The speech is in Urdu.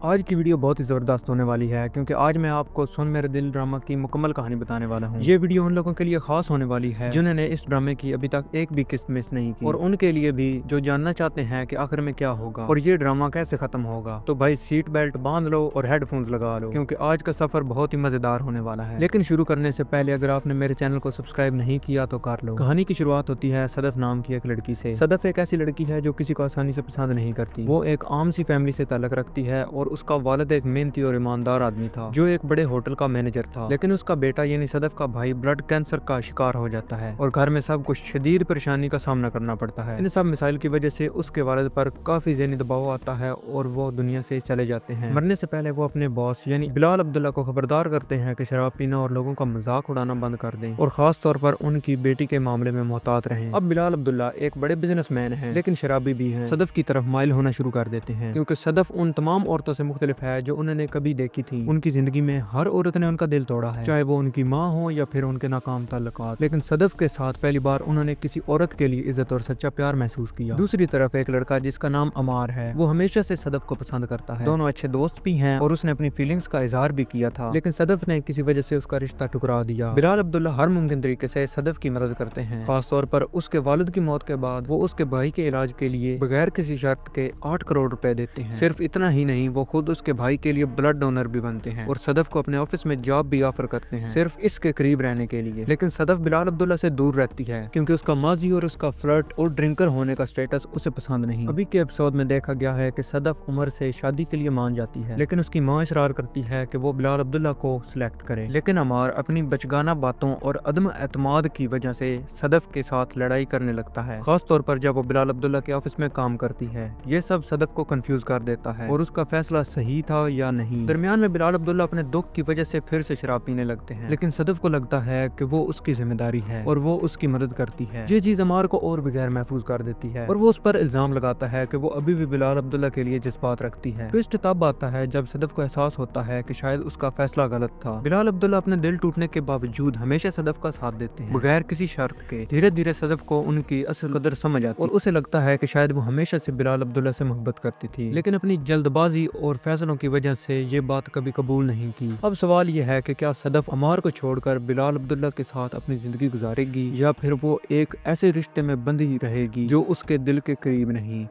آج کی ویڈیو بہت ہی زبردست ہونے والی ہے کیونکہ آج میں آپ کو سن میرے دل ڈرامہ کی مکمل کہانی بتانے والا ہوں۔ یہ ویڈیو ان لوگوں کے لیے خاص ہونے والی ہے جنہوں نے اس ڈرامے کی ابھی تک ایک بھی قسط مس نہیں کی، اور ان کے لیے بھی جو جاننا چاہتے ہیں کہ آخر میں کیا ہوگا اور یہ ڈرامہ کیسے ختم ہوگا۔ تو بھائی سیٹ بیلٹ باندھ لو اور ہیڈ فونز لگا لو کیونکہ آج کا سفر بہت ہی مزیدار ہونے والا ہے۔ لیکن شروع کرنے سے پہلے اگر آپ نے میرے چینل کو سبسکرائب نہیں کیا تو کر لو۔ کہانی کی شروعات ہوتی ہے صدف نام کی ایک لڑکی سے۔ صدف ایک ایسی لڑکی ہے جو کسی کو آسانی سے پسند نہیں کرتی۔ وہ ایک عام سی فیملی سے تعلق رکھتی ہے اور اس کا والد ایک محنتی اور ایماندار آدمی تھا جو ایک بڑے ہوٹل کا مینیجر تھا، لیکن اس کا بیٹا یعنی صدف کا بھائی بلڈ کینسر کا شکار ہو جاتا ہے اور گھر میں سب کچھ شدید پریشانی کا سامنا کرنا پڑتا ہے۔ ان سب مسائل کی وجہ سے اس کے والد پر کافی ذہنی دباؤ آتا ہے اور وہ دنیا سے چلے جاتے ہیں۔ مرنے سے پہلے وہ اپنے باس یعنی بلال عبداللہ کو خبردار کرتے ہیں کہ شراب پینا اور لوگوں کا مذاق اڑانا بند کر دیں اور خاص طور پر ان کی بیٹی کے معاملے میں محتاط رہیں۔ اب بلال عبداللہ ایک بڑے بزنس مین ہیں لیکن شرابی بھی ہیں۔ صدف کی طرف مائل ہونا شروع کر دیتے ہیں کیونکہ صدف ان تمام عورتوں سے مختلف ہے جو انہوں نے کبھی دیکھی تھی۔ ان کی زندگی میں ہر عورت نے ان کا دل توڑا ہے، چاہے وہ ان کی ماں ہو یا پھر ان کے ناکام تعلقات، لیکن صدف کے ساتھ پہلی بار انہوں نے کسی عورت کے لیے عزت اور سچا پیار محسوس کیا۔ دوسری طرف ایک لڑکا جس کا نام عمار ہے، وہ ہمیشہ سے صدف کو پسند کرتا ہے، دونوں اچھے دوست بھی ہیں اور اس نے اپنی فیلنگز کا اظہار بھی کیا تھا، لیکن صدف نے کسی وجہ سے اس کا رشتہ ٹھکرا دیا۔ بلال عبداللہ ہر ممکن طریقے سے صدف کی مدد کرتے ہیں، خاص طور پر اس کے والد کی موت کے بعد وہ اس کے بھائی کے علاج کے لیے بغیر کسی شرط کے 8 کروڑ روپے دیتے ہیں۔ صرف اتنا ہی نہیں، وہ خود اس کے بھائی کے لیے بلڈ ڈونر بھی بنتے ہیں اور صدف کو اپنے آفس میں جاب بھی آفر کرتے ہیں صرف اس کے قریب رہنے کے لیے، لیکن صدف بلال عبداللہ سے دور رہتی ہے کیونکہ اس کا ماضی اور اس کا فلرٹ اور ڈرنکر ہونے کا سٹیٹس اسے پسند نہیں۔ ابھی کے ایپیسوڈ میں دیکھا گیا ہے کہ صدف عمر سے شادی کے لیے مان جاتی ہے، لیکن اس کی ماں اصرار کرتی ہے کہ وہ بلال عبداللہ کو سلیکٹ کرے، لیکن عمار اپنی بچگانہ باتوں اور عدم اعتماد کی وجہ سے صدف کے ساتھ لڑائی کرنے لگتا ہے، خاص طور پر جب وہ بلال عبداللہ کے آفس میں کام کرتی ہے۔ یہ سب صدف کو کنفیوز کر دیتا ہے اور اس کا فیصلہ صحیح تھا یا نہیں۔ درمیان میں بلال عبداللہ اپنے دکھ کی وجہ سے پھر سے شراب پینے لگتے ہیں، لیکن صدف کو لگتا ہے کہ وہ اس کی ذمہ داری ہے اور وہ اس کی مدد کرتی ہے۔ یہ چیز عمار کو اور بھی غیر محفوظ کر دیتی ہے اور وہ اس پر الزام لگاتا ہے کہ وہ ابھی بھی بلال عبداللہ کے لیے جذبات رکھتی ہے۔ ٹوسٹ تب آتا ہے جب صدف کو احساس ہوتا ہے کہ شاید اس کا فیصلہ غلط تھا۔ بلال عبداللہ اپنے دل ٹوٹنے کے باوجود ہمیشہ صدف کا ساتھ دیتے ہیں بغیر کسی شرط کے۔ دھیرے دھیرے صدف کو ان کی اصل قدر سمجھ آتی اور اسے لگتا ہے کہ شاید وہ ہمیشہ سے بلال عبداللہ سے محبت کرتی تھی، لیکن اپنی جلد بازی اور فیصلوں کی وجہ سے یہ بات کبھی قبول نہیں کی۔ اب سوال یہ ہے کہ کیا صدف عمار کو چھوڑ کر بلال عبداللہ کے ساتھ اپنی زندگی گزارے گی یا پھر وہ ایک ایسے رشتے میں بندھی رہے گی جو اس کے دل کے قریب نہیں۔